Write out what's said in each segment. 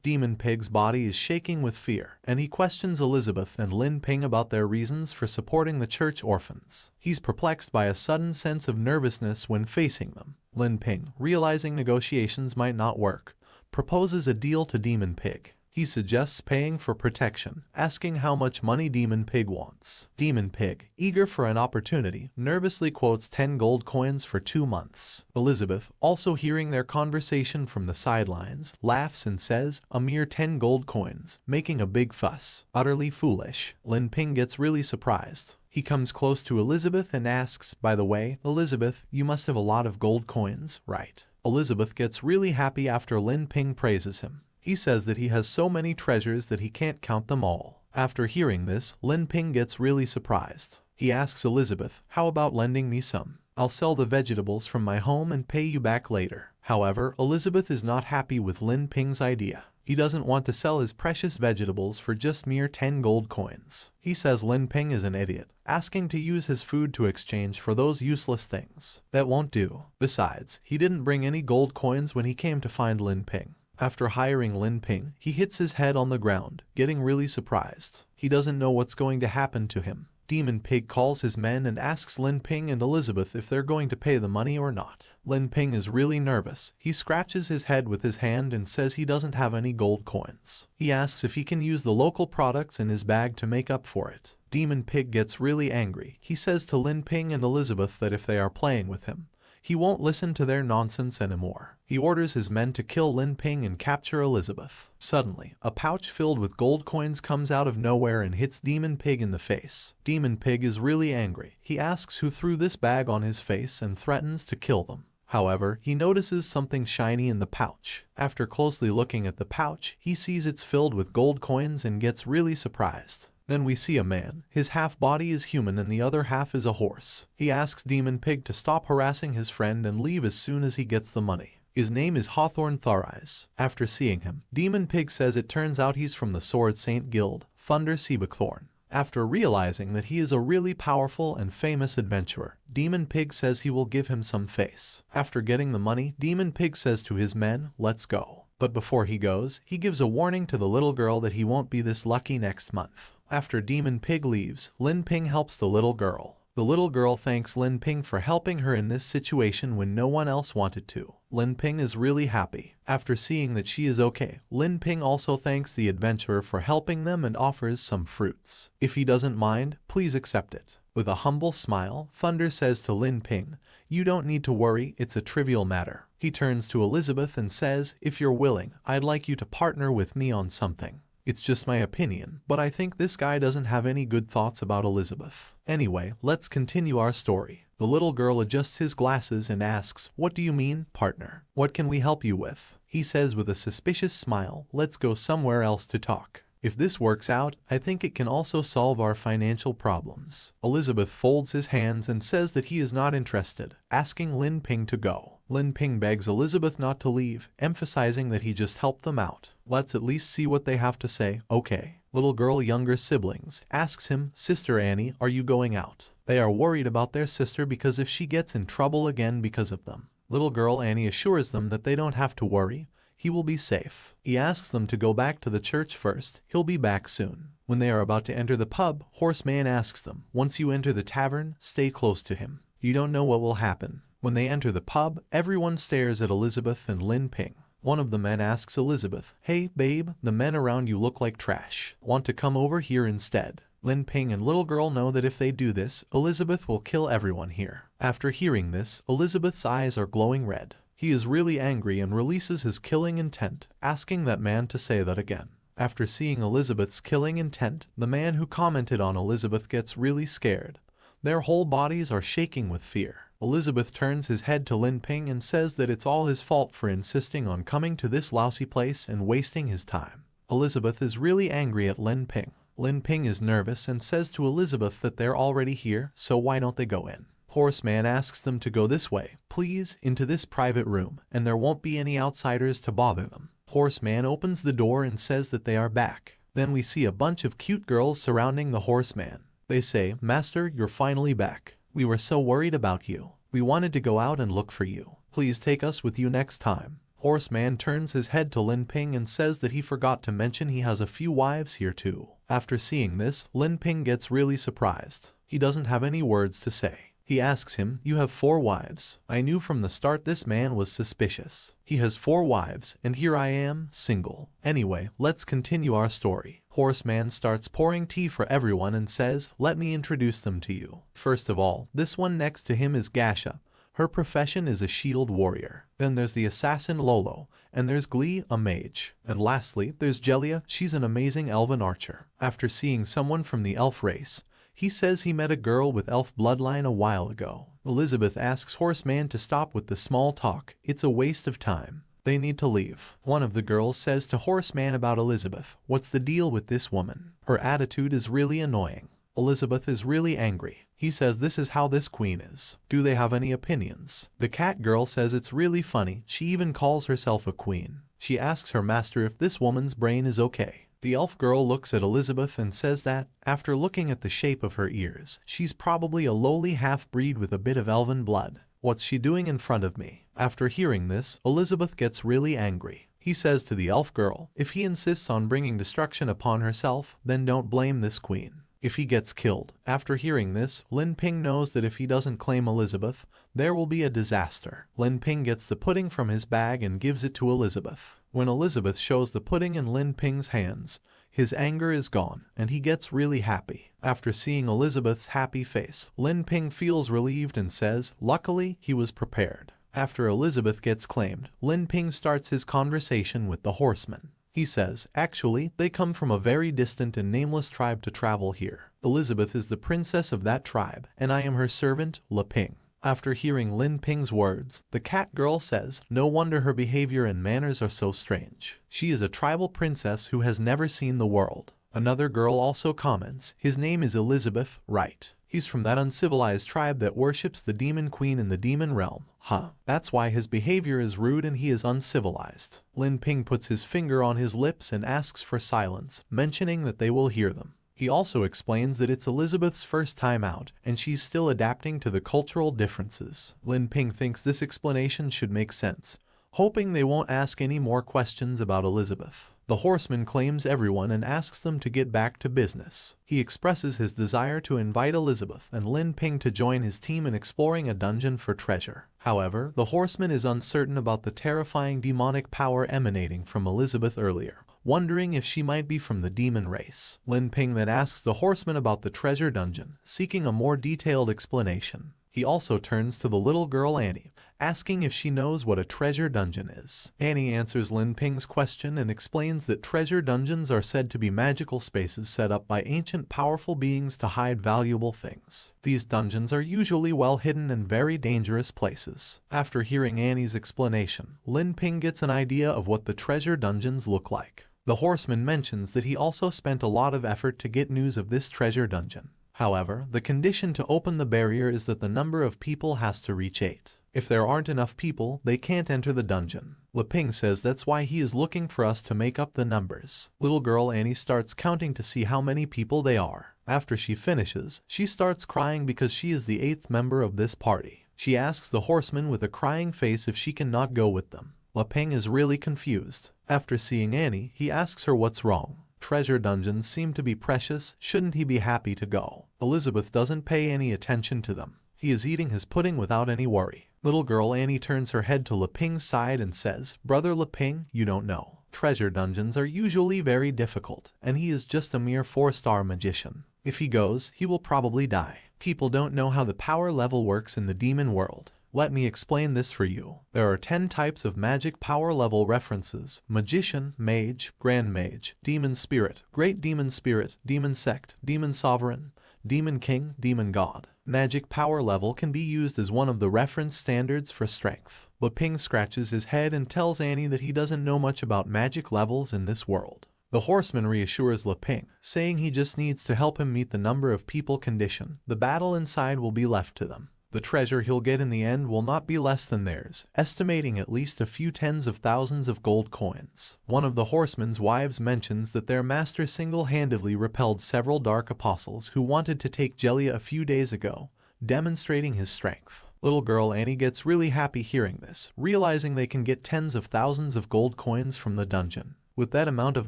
Demon Pig's body is shaking with fear, and he questions Elizabeth and Lin Ping about their reasons for supporting the church orphans. He's perplexed by a sudden sense of nervousness when facing them. Lin Ping, realizing negotiations might not work, proposes a deal to Demon Pig. He suggests paying for protection, asking how much money Demon Pig wants. Demon Pig, eager for an opportunity, nervously quotes 10 gold coins for 2 months. Elizabeth, also hearing their conversation from the sidelines, laughs and says, "A mere 10 gold coins, making a big fuss. Utterly foolish." Lin Ping gets really surprised. He comes close to Elizabeth and asks, "By the way, Elizabeth, you must have a lot of gold coins, right?" Elizabeth gets really happy after Lin Ping praises him. He says that he has so many treasures that he can't count them all. After hearing this, Lin Ping gets really surprised. He asks Elizabeth, "How about lending me some? I'll sell the vegetables from my home and pay you back later." However, Elizabeth is not happy with Lin Ping's idea. He doesn't want to sell his precious vegetables for just mere 10 gold coins. He says Lin Ping is an idiot, asking to use his food to exchange for those useless things. That won't do. Besides, he didn't bring any gold coins when he came to find Lin Ping. After hiring Lin Ping, he hits his head on the ground, getting really surprised. He doesn't know what's going to happen to him. Demon Pig calls his men and asks Lin Ping and Elizabeth if they're going to pay the money or not. Lin Ping is really nervous. He scratches his head with his hand and says he doesn't have any gold coins. He asks if he can use the local products in his bag to make up for it. Demon Pig gets really angry. He says to Lin Ping and Elizabeth that if they are playing with him, he won't listen to their nonsense anymore. He orders his men to kill Lin Ping and capture Elizabeth. Suddenly, a pouch filled with gold coins comes out of nowhere and hits Demon Pig in the face. Demon Pig is really angry. He asks who threw this bag on his face and threatens to kill them. However, he notices something shiny in the pouch. After closely looking at the pouch, he sees it's filled with gold coins and gets really surprised. Then we see a man. His half body is human and the other half is a horse. He asks Demon Pig to stop harassing his friend and leave as soon as he gets the money. His name is Hawthorne Thrice. After seeing him, Demon Pig says it turns out he's from the Sword Saint Guild, Thunder Seabuckthorn. After realizing that he is a really powerful and famous adventurer, Demon Pig says he will give him some face. After getting the money, Demon Pig says to his men, "Let's go." But before he goes, he gives a warning to the little girl that he won't be this lucky next month. After Demon Pig leaves, Lin Ping helps the little girl. The little girl thanks Lin Ping for helping her in this situation when no one else wanted to. Lin Ping is really happy. After seeing that she is okay, Lin Ping also thanks the adventurer for helping them and offers some fruits. If he doesn't mind, please accept it. With a humble smile, Thunder says to Lin Ping, "You don't need to worry, it's a trivial matter." He turns to Elizabeth and says, "If you're willing, I'd like you to partner with me on something. It's just my opinion, but I think this guy doesn't have any good thoughts about Elizabeth." Anyway, let's continue our story. The little girl adjusts his glasses and asks, "What do you mean, partner? What can we help you with?" He says with a suspicious smile, "Let's go somewhere else to talk. If this works out, I think it can also solve our financial problems." Elizabeth folds his hands and says that he is not interested, asking Lin Ping to go. Lin Ping begs Elizabeth not to leave, emphasizing that he just helped them out. "Let's at least see what they have to say, okay?" Little girl younger siblings asks him, "Sister Annie, are you going out?" They are worried about their sister because if she gets in trouble again because of them. Little girl Annie assures them that they don't have to worry. He will be safe. He asks them to go back to the church first. He'll be back soon. When they are about to enter the pub, Horseman asks them, "Once you enter the tavern, stay close to him. You don't know what will happen." When they enter the pub, everyone stares at Elizabeth and Lin Ping. One of the men asks Elizabeth, "Hey, babe, the men around you look like trash. Want to come over here instead?" Lin Ping and little girl know that if they do this, Elizabeth will kill everyone here. After hearing this, Elizabeth's eyes are glowing red. He is really angry and releases his killing intent, asking that man to say that again. After seeing Elizabeth's killing intent, the man who commented on Elizabeth gets really scared. Their whole bodies are shaking with fear. Elizabeth turns his head to Lin Ping and says that it's all his fault for insisting on coming to this lousy place and wasting his time. Elizabeth is really angry at Lin Ping. Lin Ping is nervous and says to Elizabeth that they're already here, so why don't they go in? Horseman asks them to go this way, please, into this private room, and there won't be any outsiders to bother them. Horseman opens the door and says that they are back. Then we see a bunch of cute girls surrounding the Horseman. They say, "Master, you're finally back. We were so worried about you. We wanted to go out and look for you. Please take us with you next time." Horseman turns his head to Lin Ping and says that he forgot to mention he has a few wives here too. After seeing this, Lin Ping gets really surprised. He doesn't have any words to say. He asks him, "You have 4 wives. I knew from the start this man was suspicious. He has 4 wives, and here I am, single. Anyway, let's continue our story." Horseman starts pouring tea for everyone and says, "Let me introduce them to you. First of all, this one next to him is Gasha. Her profession is a shield warrior. Then there's the assassin Lolo, and there's Glee, a mage. And lastly, there's Jelia, she's an amazing elven archer." After seeing someone from the elf race, he says he met a girl with elf bloodline a while ago. Elizabeth asks Horseman to stop with the small talk. It's a waste of time. They need to leave. One of the girls says to Horseman about Elizabeth, "What's the deal with this woman? Her attitude is really annoying." Elizabeth is really angry. He says this is how this queen is. Do they have any opinions? The cat girl says it's really funny. She even calls herself a queen. She asks her master if this woman's brain is okay. The elf girl looks at Elizabeth and says that, after looking at the shape of her ears, she's probably a lowly half-breed with a bit of elven blood. What's she doing in front of me? After hearing this, Elizabeth gets really angry. He says to the elf girl, if he insists on bringing destruction upon herself, then don't blame this queen. If he gets killed. After hearing this, Lin Ping knows that if he doesn't claim Elizabeth, there will be a disaster. Lin Ping gets the pudding from his bag and gives it to Elizabeth. When Elizabeth shows the pudding in Lin Ping's hands, his anger is gone, and he gets really happy. After seeing Elizabeth's happy face, Lin Ping feels relieved and says, luckily, he was prepared. After Elizabeth gets claimed, Lin Ping starts his conversation with the horseman. He says, actually, they come from a very distant and nameless tribe to travel here. Elizabeth is the princess of that tribe, and I am her servant, Le Ping. After hearing Lin Ping's words, the cat girl says, no wonder her behavior and manners are so strange. She is a tribal princess who has never seen the world. Another girl also comments, his name is Elizabeth, right? He's from that uncivilized tribe that worships the demon queen in the demon realm. Huh. That's why his behavior is rude and he is uncivilized. Lin Ping puts his finger on his lips and asks for silence, mentioning that they will hear them. He also explains that it's Elizabeth's first time out, and she's still adapting to the cultural differences. Lin Ping thinks this explanation should make sense, hoping they won't ask any more questions about Elizabeth. The horseman claims everyone and asks them to get back to business. He expresses his desire to invite Elizabeth and Lin Ping to join his team in exploring a dungeon for treasure. However, the horseman is uncertain about the terrifying demonic power emanating from Elizabeth earlier, wondering if she might be from the demon race. Lin Ping then asks the horseman about the treasure dungeon, seeking a more detailed explanation. He also turns to the little girl Annie, asking if she knows what a treasure dungeon is. Annie answers Lin Ping's question and explains that treasure dungeons are said to be magical spaces set up by ancient powerful beings to hide valuable things. These dungeons are usually well hidden and very dangerous places. After hearing Annie's explanation, Lin Ping gets an idea of what the treasure dungeons look like. The horseman mentions that he also spent a lot of effort to get news of this treasure dungeon. However, the condition to open the barrier is that the number of people has to reach 8. If there aren't enough people, they can't enter the dungeon. Le Ping says that's why he is looking for us to make up the numbers. Little girl Annie starts counting to see how many people they are. After she finishes, she starts crying because she is the 8th member of this party. She asks the horseman with a crying face if she can not go with them. Le Ping is really confused. After seeing Annie, he asks her what's wrong. Treasure dungeons seem to be precious, shouldn't he be happy to go? Elizabeth doesn't pay any attention to them. He is eating his pudding without any worry. Little girl Annie turns her head to Le Ping's side and says, Brother Le Ping, you don't know. Treasure dungeons are usually very difficult, and he is just a mere 4-star magician. If he goes, he will probably die. People don't know how the power level works in the demon world. Let me explain this for you. There are 10 types of magic power level references: Magician, Mage, Grand Mage, Demon Spirit, Great Demon Spirit, Demon Sect, Demon Sovereign, Demon King, Demon God. Magic power level can be used as one of the reference standards for strength. Le Ping scratches his head and tells Annie that he doesn't know much about magic levels in this world. The horseman reassures Le Ping, saying he just needs to help him meet the number of people condition. The battle inside will be left to them. The treasure he'll get in the end will not be less than theirs, estimating at least a few tens of thousands of gold coins. One of the horsemen's wives mentions that their master single-handedly repelled several dark apostles who wanted to take Jelia a few days ago, demonstrating his strength. Little girl Annie gets really happy hearing this, realizing they can get tens of thousands of gold coins from the dungeon. With that amount of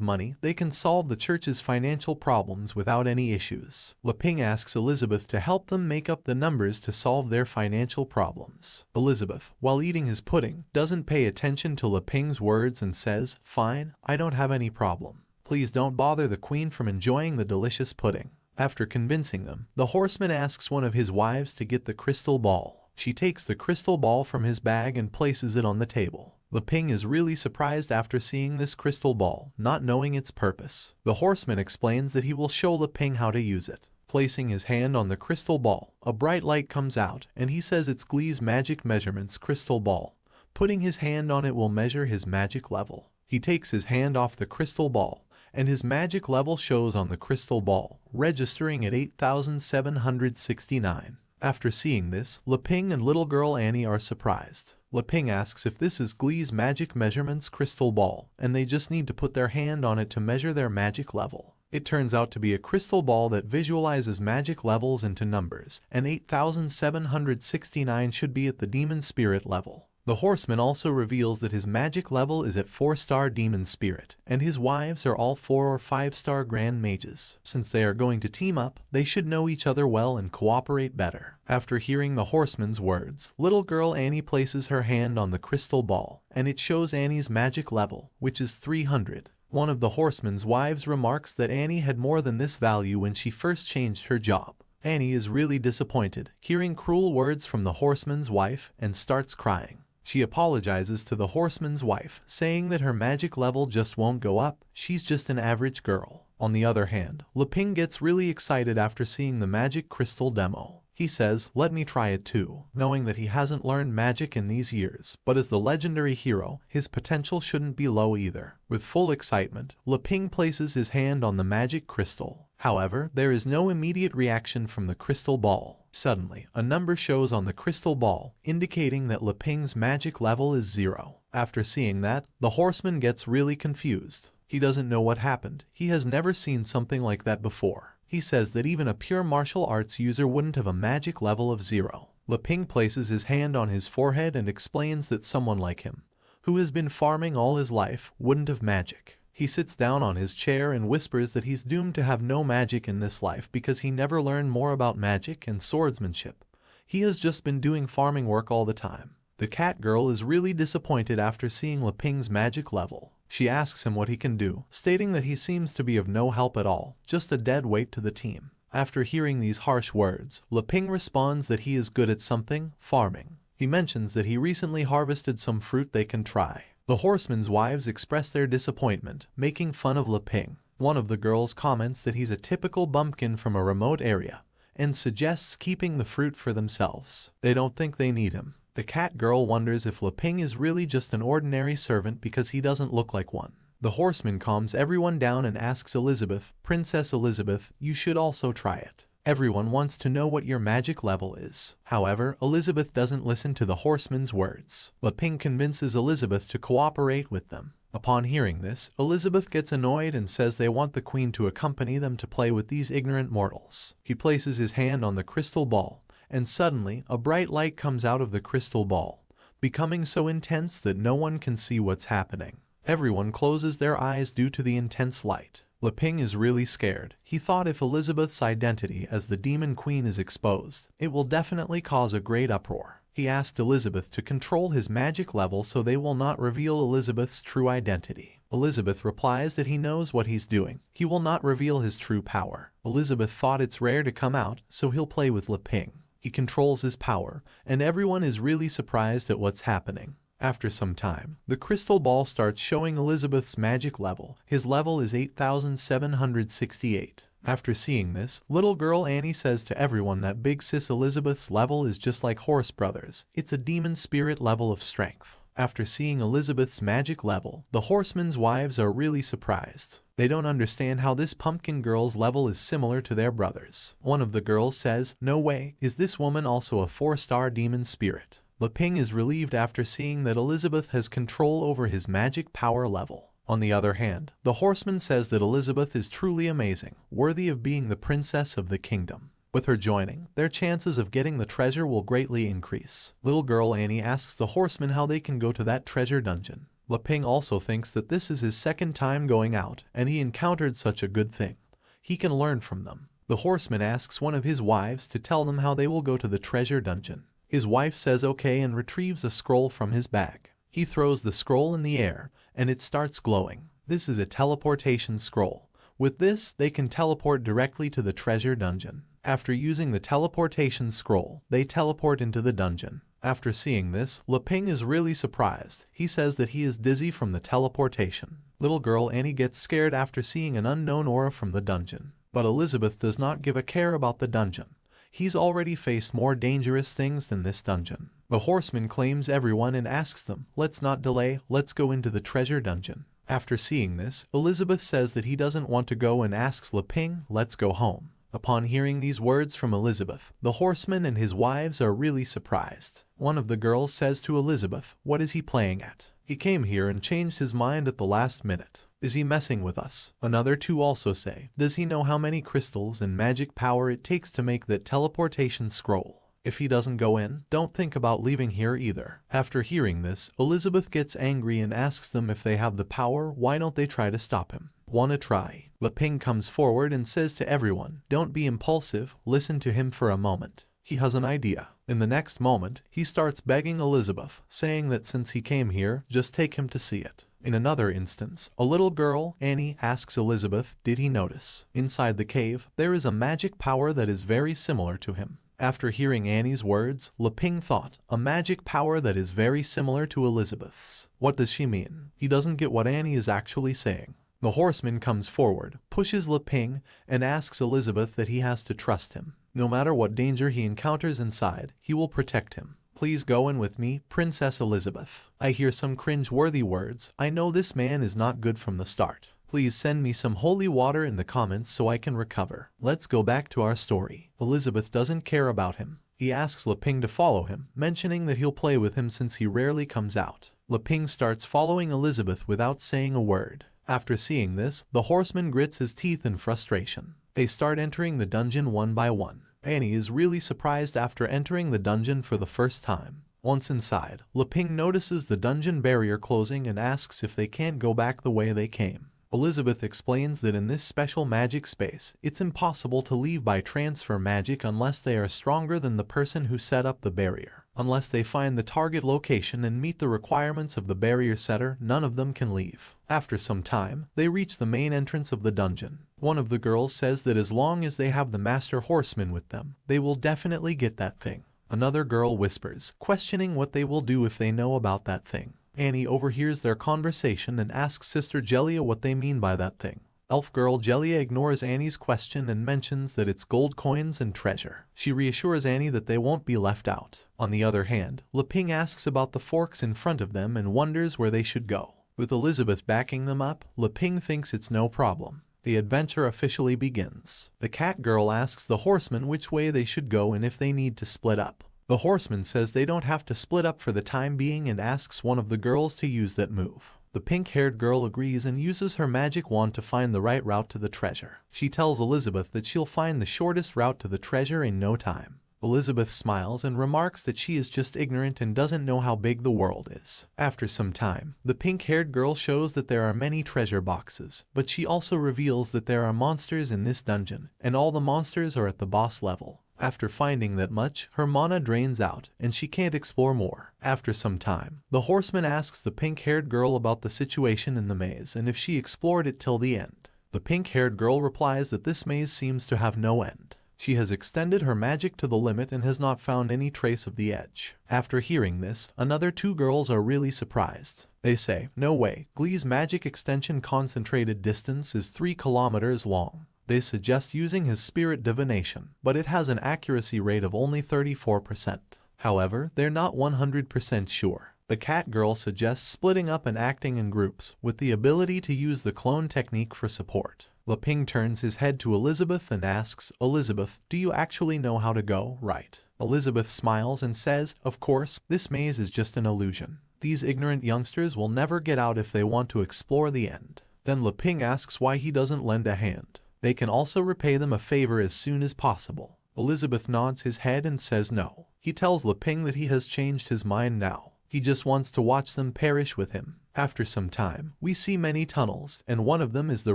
money, they can solve the church's financial problems without any issues. Leping asks Elizabeth to help them make up the numbers to solve their financial problems. Elizabeth, while eating his pudding, doesn't pay attention to Leping's words and says, "Fine, I don't have any problem. Please don't bother the queen from enjoying the delicious pudding." After convincing them, the horseman asks one of his wives to get the crystal ball. She takes the crystal ball from his bag and places it on the table. Leping is really surprised after seeing this crystal ball, not knowing its purpose. The horseman explains that he will show Leping how to use it. Placing his hand on the crystal ball, a bright light comes out, and he says it's Glee's magic measurements crystal ball. Putting his hand on it will measure his magic level. He takes his hand off the crystal ball, and his magic level shows on the crystal ball, registering at 8,769. After seeing this, Leping and little girl Annie are surprised. Leping asks if this is Glee's magic measurements crystal ball, and they just need to put their hand on it to measure their magic level. It turns out to be a crystal ball that visualizes magic levels into numbers, and 8,769 should be at the demon spirit level. The horseman also reveals that his magic level is at 4-star demon spirit, and his wives are all 4 or 5-star grand mages. Since they are going to team up, they should know each other well and cooperate better. After hearing the horseman's words, little girl Annie places her hand on the crystal ball, and it shows Annie's magic level, which is 300. One of the horseman's wives remarks that Annie had more than this value when she first changed her job. Annie is really disappointed, hearing cruel words from the horseman's wife, and starts crying. She apologizes to the horseman's wife, saying that her magic level just won't go up, she's just an average girl. On the other hand, Leping gets really excited after seeing the magic crystal demo. He says, "Let me try it too," knowing that he hasn't learned magic in these years, but as the legendary hero, his potential shouldn't be low either. With full excitement, Leping places his hand on the magic crystal. However, there is no immediate reaction from the crystal ball. Suddenly, a number shows on the crystal ball, indicating that Leping's magic level is 0. After seeing that, the horseman gets really confused. He doesn't know what happened. He has never seen something like that before. He says that even a pure martial arts user wouldn't have a magic level of 0. Leping places his hand on his forehead and explains that someone like him, who has been farming all his life, wouldn't have magic. He sits down on his chair and whispers that he's doomed to have no magic in this life because he never learned more about magic and swordsmanship. He has just been doing farming work all the time. The cat girl is really disappointed after seeing Leping's magic level. She asks him what he can do, stating that he seems to be of no help at all, just a dead weight to the team. After hearing these harsh words, Leping responds that he is good at something, farming. He mentions that he recently harvested some fruit they can try. The horsemen's wives express their disappointment, making fun of Leping. One of the girls comments that he's a typical bumpkin from a remote area, and suggests keeping the fruit for themselves. They don't think they need him. The cat girl wonders if Leping is really just an ordinary servant because he doesn't look like one. The horseman calms everyone down and asks Elizabeth, "Princess Elizabeth, you should also try it. Everyone wants to know what your magic level is." However, Elizabeth doesn't listen to the horseman's words. Leping convinces Elizabeth to cooperate with them. Upon hearing this, Elizabeth gets annoyed and says they want the queen to accompany them to play with these ignorant mortals. He places his hand on the crystal ball, and suddenly, a bright light comes out of the crystal ball, becoming so intense that no one can see what's happening. Everyone closes their eyes due to the intense light. Leping is really scared. He thought if Elizabeth's identity as the demon queen is exposed, it will definitely cause a great uproar. He asked Elizabeth to control his magic level so they will not reveal Elizabeth's true identity. Elizabeth replies that he knows what he's doing. He will not reveal his true power. Elizabeth thought it's rare to come out, so he'll play with Leping. He controls his power, and everyone is really surprised at what's happening. After some time, the crystal ball starts showing Elizabeth's magic level. His level is 8,768. After seeing this, little girl Annie says to everyone that big sis Elizabeth's level is just like Horse Brothers. It's a demon spirit level of strength. After seeing Elizabeth's magic level, the horsemen's wives are really surprised. They don't understand how this pumpkin girl's level is similar to their brothers. One of the girls says, "No way, is this woman also a 4-star demon spirit?" Leping is relieved after seeing that Elizabeth has control over his magic power level. On the other hand, the horseman says that Elizabeth is truly amazing, worthy of being the princess of the kingdom. With her joining, their chances of getting the treasure will greatly increase. Little girl Annie asks the horsemen how they can go to that treasure dungeon. Ping also thinks that this is his second time going out, and he encountered such a good thing. He can learn from them. The horseman asks one of his wives to tell them how they will go to the treasure dungeon. His wife says okay and retrieves a scroll from his bag. He throws the scroll in the air, and it starts glowing. This is a teleportation scroll. With this, they can teleport directly to the treasure dungeon. After using the teleportation scroll, they teleport into the dungeon. After seeing this, Ping is really surprised. He says that he is dizzy from the teleportation. Little girl Annie gets scared after seeing an unknown aura from the dungeon. But Elizabeth does not give a care about the dungeon. He's already faced more dangerous things than this dungeon. The horseman claims everyone and asks them, "Let's not delay, let's go into the treasure dungeon." After seeing this, Elizabeth says that he doesn't want to go and asks Ping, "Let's go home." Upon hearing these words from Elizabeth, the horseman and his wives are really surprised. One of the girls says to Elizabeth, "What is he playing at? He came here and changed his mind at the last minute. Is he messing with us?" Another two also say, "Does he know how many crystals and magic power it takes to make that teleportation scroll? If he doesn't go in, don't think about leaving here either." After hearing this, Elizabeth gets angry and asks them if they have the power, why don't they try to stop him? "Wanna try?" Ping comes forward and says to everyone, "Don't be impulsive, listen to him for a moment. He has an idea." In the next moment, he starts begging Elizabeth, saying that since he came here, just take him to see it. In another instance, a little girl, Annie, asks Elizabeth, did he notice? Inside the cave, there is a magic power that is very similar to him. After hearing Annie's words, Ping thought, a magic power that is very similar to Elizabeth's. What does she mean? He doesn't get what Annie is actually saying. The horseman comes forward, pushes Ping, and asks Elizabeth that he has to trust him. No matter what danger he encounters inside, he will protect him. "Please go in with me, Princess Elizabeth. I hear some cringe-worthy words. I know this man is not good from the start. Please send me some holy water in the comments so I can recover." Let's go back to our story. Elizabeth doesn't care about him. He asks Ping to follow him, mentioning that he'll play with him since he rarely comes out. Ping starts following Elizabeth without saying a word. After seeing this, the horseman grits his teeth in frustration. They start entering the dungeon one by one. Annie is really surprised after entering the dungeon for the first time. Once inside, Ping notices the dungeon barrier closing and asks if they can't go back the way they came. Elizabeth explains that in this special magic space, it's impossible to leave by transfer magic unless they are stronger than the person who set up the barrier. Unless they find the target location and meet the requirements of the barrier setter, none of them can leave. After some time, they reach the main entrance of the dungeon. One of the girls says that as long as they have the master horseman with them, they will definitely get that thing. Another girl whispers, questioning what they will do if they know about that thing. Annie overhears their conversation and asks Sister Jellia what they mean by that thing. Elf girl Jellia ignores Annie's question and mentions that it's gold coins and treasure. She reassures Annie that they won't be left out. On the other hand, Ping asks about the forks in front of them and wonders where they should go. With Elizabeth backing them up, Ping thinks it's no problem. The adventure officially begins. The cat girl asks the horseman which way they should go and if they need to split up. The horseman says they don't have to split up for the time being and asks one of the girls to use that move. The pink-haired girl agrees and uses her magic wand to find the right route to the treasure. She tells Elizabeth that she'll find the shortest route to the treasure in no time. Elizabeth smiles and remarks that she is just ignorant and doesn't know how big the world is. After some time, the pink-haired girl shows that there are many treasure boxes, but she also reveals that there are monsters in this dungeon, and all the monsters are at the boss level. After finding that much, her mana drains out, and she can't explore more. After some time, the horseman asks the pink-haired girl about the situation in the maze and if she explored it till the end. The pink-haired girl replies that this maze seems to have no end. She has extended her magic to the limit and has not found any trace of the edge. After hearing this, another two girls are really surprised. They say, "No way, Glee's magic extension concentrated distance is 3 kilometers long. They suggest using his spirit divination, but it has an accuracy rate of only 34%. However, they're not 100% sure. The cat girl suggests splitting up and acting in groups, with the ability to use the clone technique for support. Ping turns his head to Elizabeth and asks, "Elizabeth, do you actually know how to go, right?" Elizabeth smiles and says, "Of course, this maze is just an illusion. These ignorant youngsters will never get out if they want to explore the end." Then Ping asks why he doesn't lend a hand. They can also repay them a favor as soon as possible. Elizabeth nods his head and says no. He tells Ping that he has changed his mind now. He just wants to watch them perish with him. After some time, we see many tunnels, and one of them is the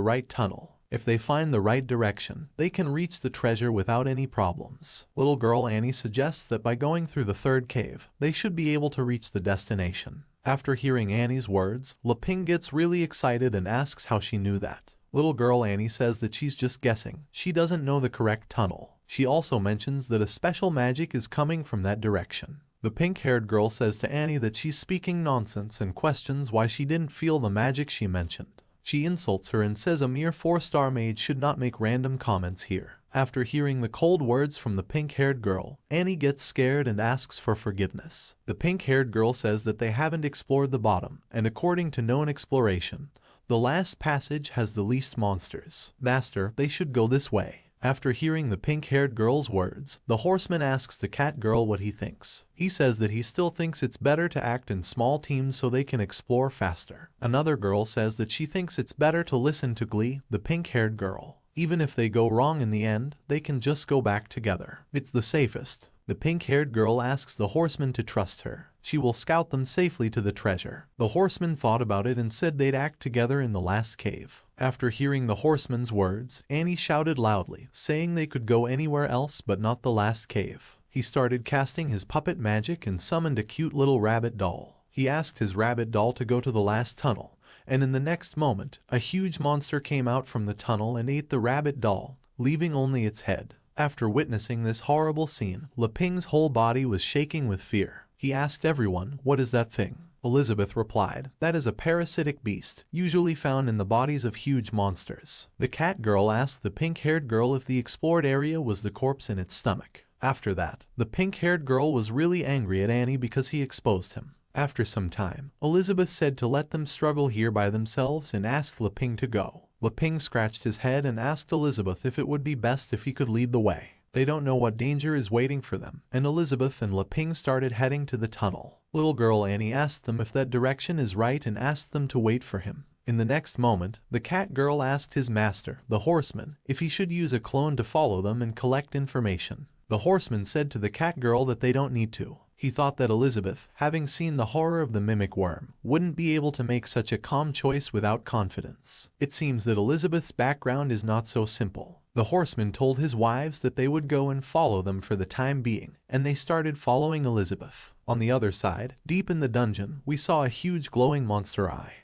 right tunnel. If they find the right direction, they can reach the treasure without any problems. Little girl Annie suggests that by going through the third cave, they should be able to reach the destination. After hearing Annie's words, Ping gets really excited and asks how she knew that. Little girl Annie says that she's just guessing. She doesn't know the correct tunnel. She also mentions that a special magic is coming from that direction. The pink-haired girl says to Annie that she's speaking nonsense and questions why she didn't feel the magic she mentioned. She insults her and says a mere 4-star mage should not make random comments here. After hearing the cold words from the pink-haired girl, Annie gets scared and asks for forgiveness. The pink-haired girl says that they haven't explored the bottom, and according to known exploration, the last passage has the least monsters. Master, they should go this way. After hearing the pink-haired girl's words, the horseman asks the cat girl what he thinks. He says that he still thinks it's better to act in small teams so they can explore faster. Another girl says that she thinks it's better to listen to Glee, the pink-haired girl. Even if they go wrong in the end, they can just go back together. It's the safest. The pink-haired girl asks the horseman to trust her. She will scout them safely to the treasure. The horseman thought about it and said they'd act together in the last cave. After hearing the horseman's words, Annie shouted loudly, saying they could go anywhere else but not the last cave. He started casting his puppet magic and summoned a cute little rabbit doll. He asked his rabbit doll to go to the last tunnel, and in the next moment, a huge monster came out from the tunnel and ate the rabbit doll, leaving only its head. After witnessing this horrible scene, Ping's whole body was shaking with fear. He asked everyone, "What is that thing?" Elizabeth replied, "That is a parasitic beast, usually found in the bodies of huge monsters." The cat girl asked the pink-haired girl if the explored area was the corpse in its stomach. After that, the pink-haired girl was really angry at Annie because he exposed him. After some time, Elizabeth said to let them struggle here by themselves and asked Ping to go. Ping scratched his head and asked Elizabeth if it would be best if he could lead the way. They don't know what danger is waiting for them, and Elizabeth and Ping started heading to the tunnel. Little girl Annie asked them if that direction is right and asked them to wait for him. In the next moment, the cat girl asked his master, the horseman, if he should use a clone to follow them and collect information. The horseman said to the cat girl that they don't need to. He thought that Elizabeth, having seen the horror of the mimic worm, wouldn't be able to make such a calm choice without confidence. It seems that Elizabeth's background is not so simple. The horseman told his wives that they would go and follow them for the time being, and they started following Elizabeth. On the other side, deep in the dungeon, we saw a huge glowing monster eye.